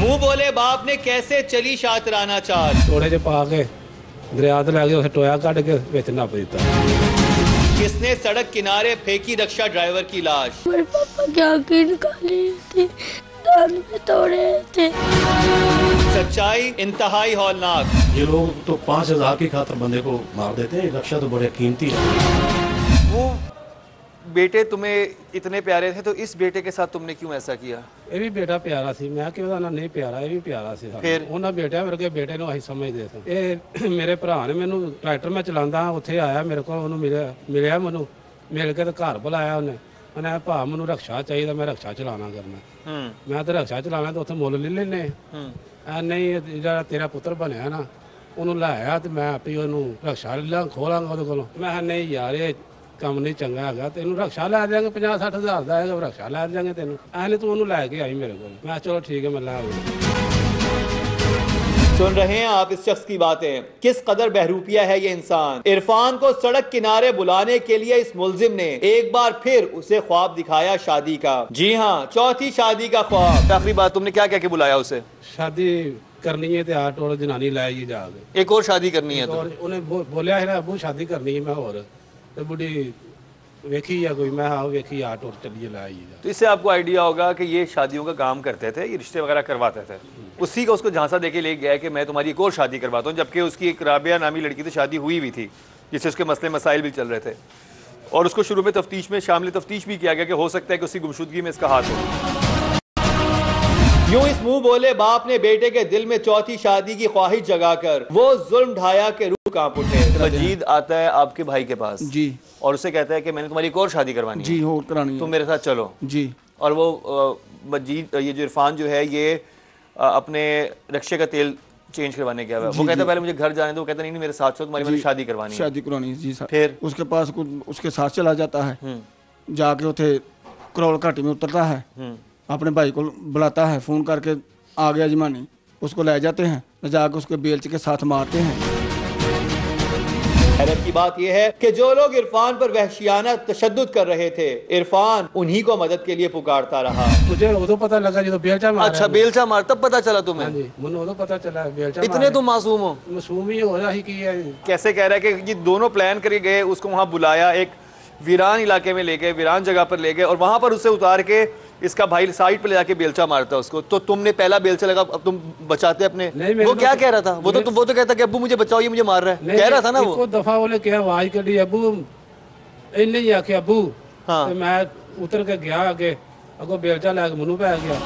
मुंह बोले बाप ने कैसे चली शातराना चाल। थोड़े जे पा के दरिया ते लगे उसे टोया कट के विच नप दिता। किसने सड़क किनारे फेंकी रक्षा ड्राइवर की लाश। मेरे पापा की आंखें निकाली थी, दांत में तोड़े थे। सच्चाई इंतहाई हौलनाक। ये लोग तो 5,000 की खातर बंदे को मार देते हैं। रक्षा तो बड़े कीमती है। वो बेटे तुम्हें इतने प्यारे थे तो इस बेटे के साथ तुमने क्यों ऐसा किया। ਇਹ ਵੀ ਬੇਟਾ ਪਿਆਰਾ ਸੀ, ਮੈਂ ਕਿਹਾ ਉਹਦਾ ਨਾਂ ਨਹੀਂ ਪਿਆਰਾ, ਇਹ ਵੀ ਪਿਆਰਾ ਸੀ ਸਾਨੂੰ। ਫਿਰ? ਉਹਨਾਂ ਬੇਟਿਆਂ ਵਰਗੇ ਬੇਟੇ ਨੂੰ ਅਸੀਂ ਸਮਝਦੇ ਸੀ। ਇਹ ਮੇਰੇ ਭਰਾ ਨੇ ਮੈਨੂੰ ਟਰੈਕਟਰ ਮੈਂ ਚਲਾਉਂਦਾ ਉੱਥੇ ਆਇਆ ਮੇਰੇ ਕੋਲ, ਉਹਨੂੰ ਮਿਲਿਆ ਮੈਨੂੰ ਮਿਲ ਕੇ ਤੇ ਘਰ ਬੁਲਾਇਆ ਉਹਨੇ ਭਾ ਮੈਨੂੰ ਰਕਸ਼ਾ ਚਾਹੀਦਾ, ਮੈਂ ਰਕਸ਼ਾ ਚਲਾਣਾ ਕਰਨਾ। ਮੈਂ ਤਾਂ ਰਕਸ਼ਾ ਚਲਾਣਾ ਤੇ ਉੱਥੇ ਮੁੱਲ ਲੈ ਲੈਨੇ ਆ। ਨਹੀਂ ਜਿਹੜਾ ਤੇਰਾ ਪੁੱਤਰ ਬਣਿਆ ਨਾ ਉਹਨੂੰ ਲਾਇਆ ਤੇ ਮੈਂ ਆਪੇ ਉਹਨੂੰ ਰਕਸ਼ਾ ਲੈ ਖੋਲਾਂਗਾ ਉਹਦੇ ਕੋਲੋਂ। ਮੈਂ ਕਿਹਾ ਨਹੀਂ ਯਾਰ ਇਹ ਕੰਮ ਨਹੀਂ ਚੰਗਾ ਹੈਗਾ, ਤੈਨੂੰ ਰਕਸ਼ਾ ਲੈ ਦਿਆਂਗੇ 50-60 ਹਜ਼ਾਰ ਦਾ ਹੈਗਾ, ਰਕਸ਼ਾ ਲੈ ਦਿਆਂਗੇ ਤੈਨੂੰ। ਐਨੇ ਤੂੰ ਉਹਨੂੰ ਲੈ ਕੇ ਆਈ ਮੇਰੇ ਕੋਲ। ਮੈਂ ਚਲੋ ठीक है मैं ला आऊंगा। सुन रहे हैं आप इस शख्स की बातें। किस कदर बहरूपिया है ये इंसान। इरफान को सड़क किनारे बुलाने के लिए इस मुलजिम ने एक बार फिर उसे ख्वाब दिखाया शादी का। जी हाँ, चौथी शादी का ख्वाब। आखिरी बात तुमने क्या कह के बुलाया उसे। शादी करनी है तो आ टोल जनानी लाएगी जाके, एक और शादी करनी है तो। और उन्हें बोलिया है ना अबू शादी करनी है मैं और तो बुढ़ी वेखी या कोई, मैं हाँ वेखी आ टोल चलिए लाएगी। तो इससे आपको आइडिया होगा कि ये शादियों का काम करते थे, ये रिश्ते वगैरह करवाते थे। उसी का उसको झांसा देके ले गया कि मैं तुम्हारी एक और शादी करवाता हूँ, जबकि उसकी एक राबिया नामी लड़की से शादी हुई भी थी जिससे उसके मसले मसाइल भी चल रहे थे। और उसको शुरू में तफ्तीश में शामिल तफ्तीश भी किया गया कि हो सकता है कि उसकी गुमशुदगी में इसका हाथ हो। यूं इस मुंह बोले बाप ने बेटे के दिल में चौथी शादी की ख्वाहिश जगाकर वो जुल्म ढाया के रूह कांप उठे। मजीद आता है आपके भाई के पास जी, और उसे कहता है कि मैंने तुम्हारी एक और शादी करवानी जी हो करानी है, तुम मेरे साथ चलो जी। और वो मजीद ये जो इरफान जो है ये अपने रक्षे का तेल चेंज करवाने गया है। वो कहता है पहले मुझे घर जाने दो, वो कहता नहीं मेरे साथ चलो, तुम्हारी मैंने शादी करवानी है। शादी करवानी है जी सर। फिर उसके पास उसके साथ चला जाता है, जाके उसे करोल घाटी में उतरता है, अपने भाई को बुलाता है फोन करके, आ गया जमानी, उसको ले जाते हैं, जाके उसके बेल्च के साथ मारते हैं। हैरत की बात यह है कि जो लोग इरफान पर वहशियाना तशद्दुद कर रहे थे, इरफान उन्हीं को मदद के लिए पुकारता रहा। मुझे उदो पता लगा जो बेलचा मारा। अच्छा बेलचा मार तब पता चला तुम्हें। हाँ जी, मुझे उदो पता चला बेलचा इतने तुम मासूम हो। मासूम ही हो रहा ही कि कैसे कह रहा है कि ये दोनों प्लान करके गए, उसको वहां बुलाया, एक वीरान इलाके में ले गए, वीरान जगह पर ले गए और वहां पर उसे उतार के इसका भाई साइड पे ले जाके बेलचा मारता उसको। तो तुमने पहला बेलचा लगा, अब तुम बचाते अपने। वो क्या कह रहा था? वो तो कहता कि अब्बू मुझे बचाओ, ये मुझे मार रहा है, कह रहा था ना वो। दफा बोले क्या आवाज करी अब्बू, इन्हें ही आके अब्बू। हाँ। तो मैं उतर के गया आगे, अगो बेलचा लगा मुंह पे आ गया।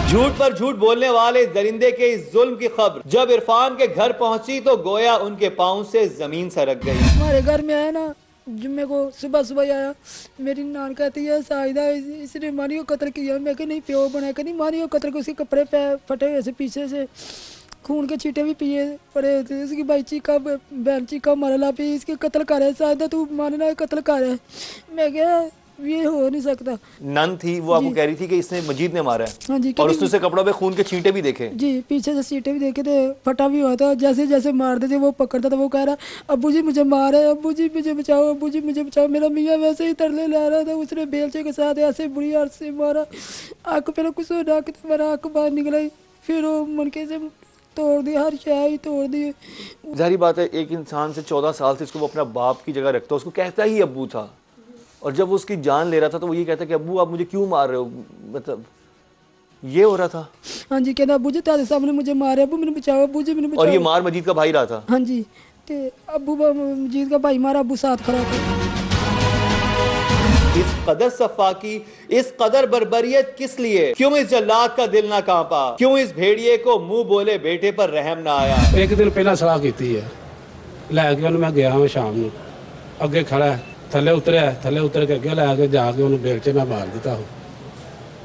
झूठ पर झूठ बोलने वाले दरिंदे के इस जुल्म की खबर जब इरफान के घर पहुंची तो गोया उनके पांव से जमीन सरक गई। हमारे घर में आया ना, जुम्मे को सुबह सुबह आया, मेरी नान कहती है साहिदा इसने मानी को कत्ल किया। मैं कि नहीं प्यो बना के नहीं मानी को कत्ल, उसके कपड़े पे फटे हुए से पीछे से खून के छींटे भी पिए पड़े थे। उसकी भाई चीका बहन चीका मारला भी इसके कत्ल कर है, साहिदा तू मानना कत्ल कर है। मैं क्या ये हो नहीं सकता। नन थी वो आपको कह रही थी कि इसने मजीद ने मारा है। हाँ जी, और उसने कपड़ों पे खून के छींटे भी देखे। जी पीछे से छींटे भी देखे थे, फटा भी हुआ था। जैसे जैसे मारते थे वो पकड़ता था, वो कह रहा अब्बू जी मुझे मारे, अब्बू जी मुझे बचाओ, अब्बू जी मुझे बचाओ। मेरा मियाँ वैसे ही तरले ला रहा था, उसने बेलचे के साथ ऐसे बुरी हाथ से मारा। आँख पहले कुछ डाक मेरा आँख बाहर निकला, फिर वो मनके से तोड़ दिया, हर शाही तोड़ दी। जाहिर बात है एक इंसान से 14 साल से इसको वो अपना बाप की जगह रखता, उसको कहता ही अब्बू था। और जब वो उसकी जान ले रहा था तो वो ये कहता कि अब्बू आप मुझे क्यों मार रहे हो, मतलब ये हो रहा था। हाँ जी, कहना अब्बू जी तारे साहब ने मुझे मारे, अब्बू मैंने बचाओ, अब्बू जी मैंने बचाओ। और ये मार मजीद का भाई रहा था। हाँ जी, ते अब्बू मजीद का भाई मारा, अब्बू साथ खड़ा था। इस कदर सफाकी, इस कदर बर्बरियत किस लिए? क्यों इस जल्लाद का दिल ना कांपा? क्यों इस भेड़िए को मुंह बोले बेटे पर रहम ना आया? एक दिन पहला सलाह की है, लैके मैं गया मैं शाम को, अगे खड़ा है, थले उतर के अगे लैके जाके उन्होंने बेलचे में मार दिता।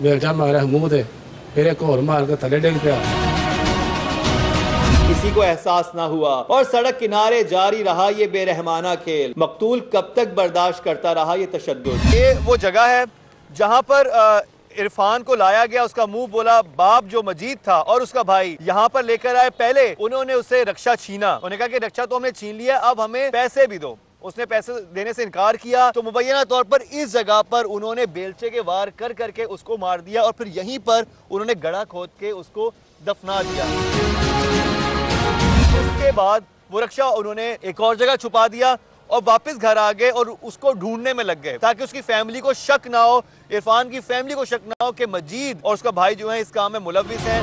बेलचा मारा मुंह से, फिर एक और मार के थले डिग पिया। किसी को एहसास ना हुआ और सड़क किनारे जारी रहा ये बेरहमाना खेल। मकतूल कब तक बर्दाश्त करता रहा ये तशद्दुद? ये वो जगह है जहाँ पर इरफान को लाया गया। उसका मुंह बोला बाप जो मजीद था और उसका भाई यहाँ पर लेकर आए। पहले उन्होंने उससे रक्षा छीना, उन्होंने कहा कि रक्षा तो हमने छीन लिया, अब हमें पैसे भी दो। उसने पैसे देने से इनकार किया तो मुबैना तौर पर इस जगह पर उन्होंने बेलचे के वार कर करके उसको मार दिया और फिर यहीं पर उन्होंने गड्ढा खोद के उसको दफना दिया। उसके बाद वो रक्षा उन्होंने एक और जगह छुपा दिया और वापस घर आ गए और उसको ढूंढने में लग गए ताकि उसकी फैमिली को शक ना हो, इरफान की फैमिली को शक ना हो कि मजीद और उसका भाई जो है इस काम में मुलव्विस है।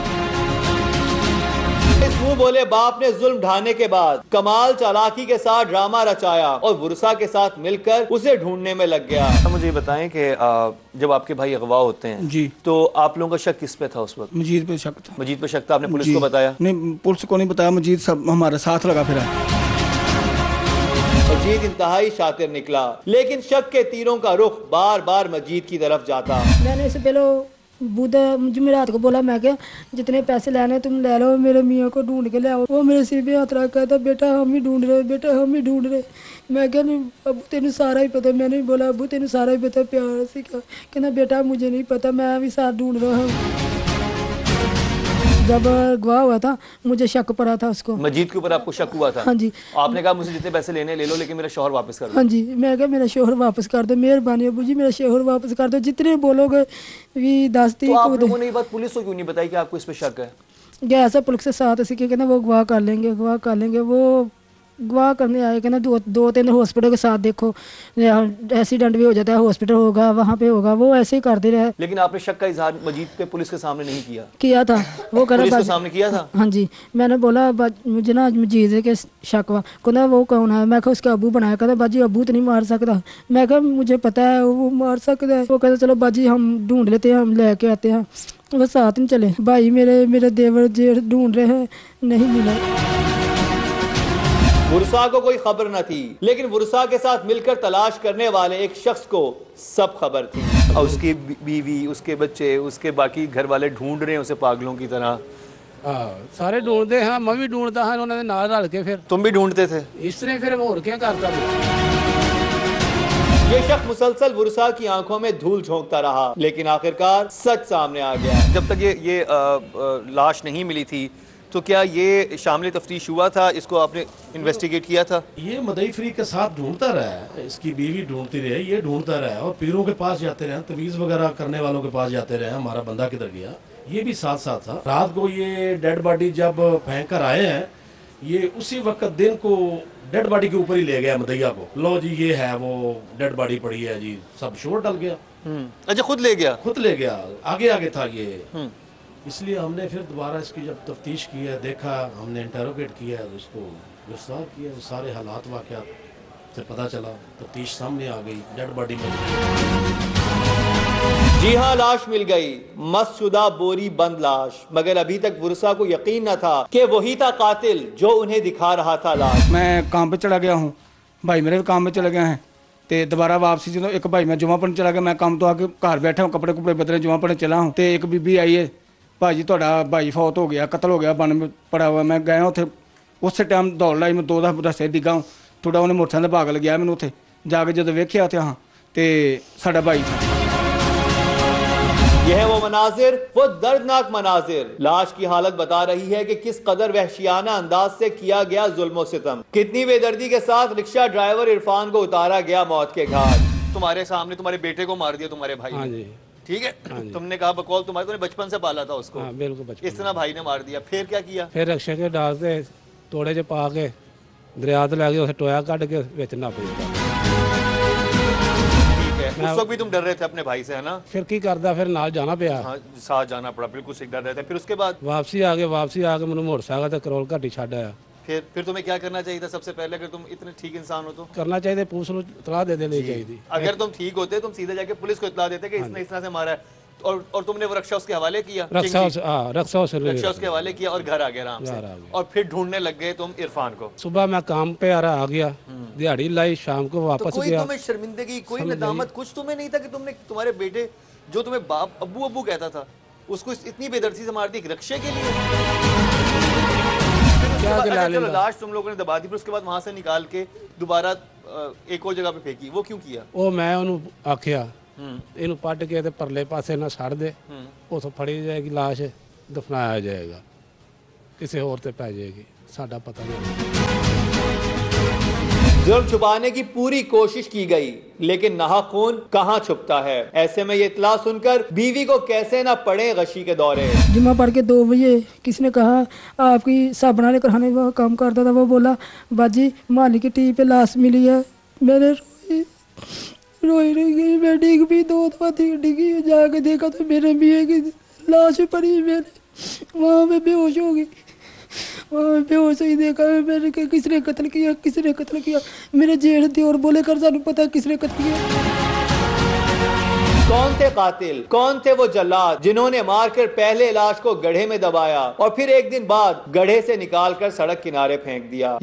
इस मुंह बोले बाप ने जुल्म ढाने के बाद कमाल चालाकी के साथ ड्रामा रचाया और वुरसा के साथ मिलकर उसे ढूंढने में लग गया। मुझे ये बताएं कि जब आपके भाई अगवा होते हैं जी, तो आप लोगों का शक किस पे था उस वक्त? मजीद पे शक था। मजीद पे शक था, आपने पुलिस जी। को बताया? नहीं, पुलिस को नहीं बताया, मजीद सब हमारे साथ लगा फिरा। मजीद इंतहाई शातिर निकला, लेकिन शक के तीरों का रुख बार बार मजीद की तरफ जाता। मैंने इससे पहले बुध जुमेरात को बोला, मैं क्या जितने पैसे लेने तुम ले लो, मेरे मियाँ को ढूंढ के ले आओ। वो मेरे सिर पे हाथ रखा था, बेटा हम ही ढूंढ रहे, बेटा हम ही ढूंढ रहे। मैं क्या नहीं अबू तेन सारा ही पता। मैंने बोला अबू तेन सारा ही पता, प्यार से क्या कहना, बेटा मुझे नहीं पता, मैं भी साथ ढूंढ रहा हूँ। जब गवाह हुआ था मुझे शक पड़ा था उसको। मजीद के ऊपर आपको शक हुआ था? हाँ जी। आपने कहा मुझे जितने पैसे लेने ले लो, लेकिन मेरा शौहर वापस कर दो। हाँ जी, मैं क्या मेरा शोहर वापस कर दो, मेहरबानी अबू जी मेरा शोहर वापस कर दो, जितने बोलोगे भी 10 तो आप लोगों ने ये बात पुलिस को क्यों नहीं बताई कि आपको इस पे शक है? गया ऐसा पुलिस के साथ ऐसे कि कहना वो गवाह कर लेंगे, गवाह कर लेंगे। वो गवाह करने आए, कहना दो तीन हॉस्पिटल के साथ देखो, एक्सीडेंट भी हो जाता है, हॉस्पिटल होगा वहाँ पे होगा, वो ऐसे ही करते रहे। लेकिन आपने शक का इजहार मजीद पे पुलिस के सामने नहीं किया? किया था। वो कह पुलिस रहा के सामने किया था? हाँ जी। मैंने बोला मुझे ना मजीद के शक हुआ। कहना वो कौन है? मैं कहा उसका अबू बनाया। कहता बाजी अबू तो नहीं मार सकता। मैं कहा मुझे पता है वो मार सकता है। वो कहता चलो बाजी हम ढूंढ लेते हैं, हम लेके आते हैं। वो साथ नहीं चले। भाई मेरे देवर जेठ ढूंढ रहे हैं, नहीं मिला। वुरसा को कोई खबर न थी, लेकिन वुरसा के साथ मिलकर तलाश करने वाले एक शख्स को सब खबर थी। और उसकी बीवी, उसके बच्चे, उसके बाकी घर वाले ढूंढ रहे हैं उसे पागलों की तरह। ਸਾਰੇ ਢੂੰਡਦੇ ਹਾਂ, ਮੈਂ ਵੀ ਢੂੰਡਦਾ ਹਾਂ ਉਹਨਾਂ ਦੇ ਨਾਲ ਰਲ ਕੇ। ਫਿਰ तुम भी ढूंढते थे? ਇਸ ਤਰ੍ਹਾਂ ਫਿਰ ਹੋਰ ਕੀ ਕਰਦਾ मैं। ये शख्स मुसलसल वुरसा की आंखों में धूल झोंकता रहा, लेकिन आखिरकार सच सामने आ गया। जब तक ये लाश नहीं मिली थी तो क्या ये शामिल तफ्तीश हुआ था? इसको आपने इन्वेस्टिगेट किया था? ये मदई फ्री के साथ ढूंढता रहा है, इसकी बीवी ढूंढती रही, ये ढूंढता रहा और पीरों के पास जाते रहे, तवीज़ वगैरह करने वालों के पास जाते रहे। हमारा बंदा किधर गया, ये भी साथ साथ था। रात को ये डेड बॉडी जब फेंक कर आए हैं, ये उसी वक्त दिन को डेड बॉडी के ऊपर ही ले गया मदैया को। लो जी ये है वो डेड बॉडी पड़ी है जी, सब शोर डल गया। अच्छा, खुद ले गया? खुद ले गया, आगे आगे था ये। इसलिए हमने फिर दोबारा इसकी जब तफ्तीश की है, देखा, हमने इंटरोगेट किया है, तो उसको गिरफ्तार किया। सारे हालात वाक़यात से पता चला, तफ्तीश सामने आ गई, डेड बॉडी मिल गई। जी हाँ, लाश मिल गई, मस्शुदा बोरी बंद लाश। मगर अभी तक वुरसा को यकीन न था कि वही था कातिल जो उन्हें दिखा रहा था लाश। मैं काम पे चला गया हूँ, भाई मेरे भी काम पे चले गए हैं, ਤੇ ਦੁਬਾਰਾ ਵਾਪਸੀ ਜਦੋਂ ਇੱਕ ਭਾਈ ਮੈਂ ਜੁਮਾ ਪੜਨ ਚਲਾ ਗਿਆ, ਮੈਂ ਕੰਮ ਤੋਂ ਆ ਕੇ ਘਰ ਬੈਠਾ ਕੱਪੜੇ ਕੁਪੜੇ ਬਦਲੇ ਜੁਮਾ ਪੜਨ ਚਲਾ ਹੂੰ ਤੇ ਇੱਕ ਬੀਬੀ ਆਈ ਹੈ, ਭਾਜੀ ਤੁਹਾਡਾ ਭਾਈ ਫੌਤ ਹੋ ਗਿਆ, ਕਤਲ ਹੋ ਗਿਆ, ਬਨ ਪੜਾ हुआ। मैं गया ਉੱਥੇ, ਉਸੇ ਟਾਈਮ ਦੌੜ ਲਾਈ, ਮੈਂ 2 ਰਸਤੇ ਡਿੱਗਾ ਥੋੜਾ, ਉਹਨੇ ਮੋਟਰਸਾਈਕਲ ਭਾਗ ਲਗਿਆ ਮੈਨੂੰ ਉੱਥੇ ਜਾ ਕੇ ਜਦੋਂ ਵੇਖਿਆ ਉੱਥੇ ਹਾਂ ਤੇ ਸਾਡਾ ਭਾਈ था। यह है वो मनाजिर, वो दर्दनाक मनाजिर। लाश की हालत बता रही है कि किस कदर वहशियाना अंदाज से किया गया जुल्म सितम, कितनी बेदर्दी के साथ रिक्शा ड्राइवर इरफान को उतारा गया मौत के घाट। तुम्हारे सामने तुम्हारे बेटे को मार दिया तुम्हारे भाई हाँ ने, जी। ठीक है? तुमने कहा बकौल तुम्हारे, तुमने बचपन से पाला था उसको। हाँ बिल्कुल बचपन। इस तरह भाई ने मार दिया, फिर क्या किया? फिर रक्षा के डालते तोड़े च पा के दरिया ते लै गए, उसे टोया कट के विच नप दित्ता। उस वक्त भी तुम डर रहे थे अपने भाई से, है ना? फिर की करदा, फिर नाल जाना पिया। हाँ, साथ जाना पड़ा, बिल्कुल सिक डर रहे थे। फिर उसके बाद वापसी आ के मैनू मोटरसाइकिल ते करोल घाटी छड्ड आया। फिर तुम्हें क्या करना चाहिए था सबसे पहले, अगर तुम इतने ठीक इंसान हो तो? करना चाहिए पुलिस को इतला दे देनी चाहिए। अगर तुम ठीक होते तुम सीधे जाके पुलिस को इतला देते कि इसने इस तरह से मारा है, और तुमने वो रक्षा उसके हवाले किया, रक्षा उसके हवाले किया और घर आ गया आराम से, और फिर ढूंढने लग गए तुम इरफान को। सुबह मैं काम पे आ गया, दिहाड़ी लाई, शाम को वापस तो कोई गया। तुम्हें शर्मिंदगी, कोई नदामत कुछ तुम्हें नहीं था कि तुमने तुम्हारे बेटे जो तुम्हें बाप अब्बू अब्बू कहता था उसको इतनी बेदर्दी से मार दी रक्षे के लिए? चलो लाश तुम लोगों ने दबा दी, फिर उसके बाद वहां से निकाल के दोबारा एक और जगह पे फेंकी, वो क्यों किया? ਉਹ ਮੈਂ ਉਹਨੂੰ ਆਖਿਆ ਇਹਨੂੰ ਪੱਟ ਕੇ ਤੇ ਪਰਲੇ ਪਾਸੇ ਨਾ ਛੱਡ ਦੇ, ਉਥੋਂ ਫੜੀ ਜਾਏਗੀ ਲਾਸ਼, ਦਫਨਾਇਆ ਜਾਏਗਾ, ਕਿਸੇ ਹੋਰ ਤੇ ਪੈ ਜਾਏਗੀ, ਸਾਡਾ ਪਤਾ ਨਹੀਂ। जुर्म छुपाने की पूरी कोशिश की गई, लेकिन नाहक खून कहाँ छुपता है। ऐसे में ये इतला सुनकर बीवी को कैसे ना पड़े गशी के दौरे। जुम्मा पढ़ के 2 बजे किसी ने कहा आपकी साबुन वाले कराने का काम करता था, वो बोला बाजी माली की टी पे लाश मिली है। मैंने रोई गई, मैं डिग भी 2 दफा डिगी, जाके देखा तो मेरे मियाँ की लाश पड़ी। मैंने वहाँ पे बेहोश हो गई, वहाँ पे बेहोश ही देखा। मैंने कहा किसने कत्ल किया, किसने कत्ल किया। मेरे जेठ थे और बोले कर सानू पता किसने कत्ल किया। कौन थे कातिल, कौन थे वो जल्लाद जिन्होंने मारकर पहले लाश को गड्ढे में दबाया और फिर एक दिन बाद गड्ढे से निकालकर सड़क किनारे फेंक दिया।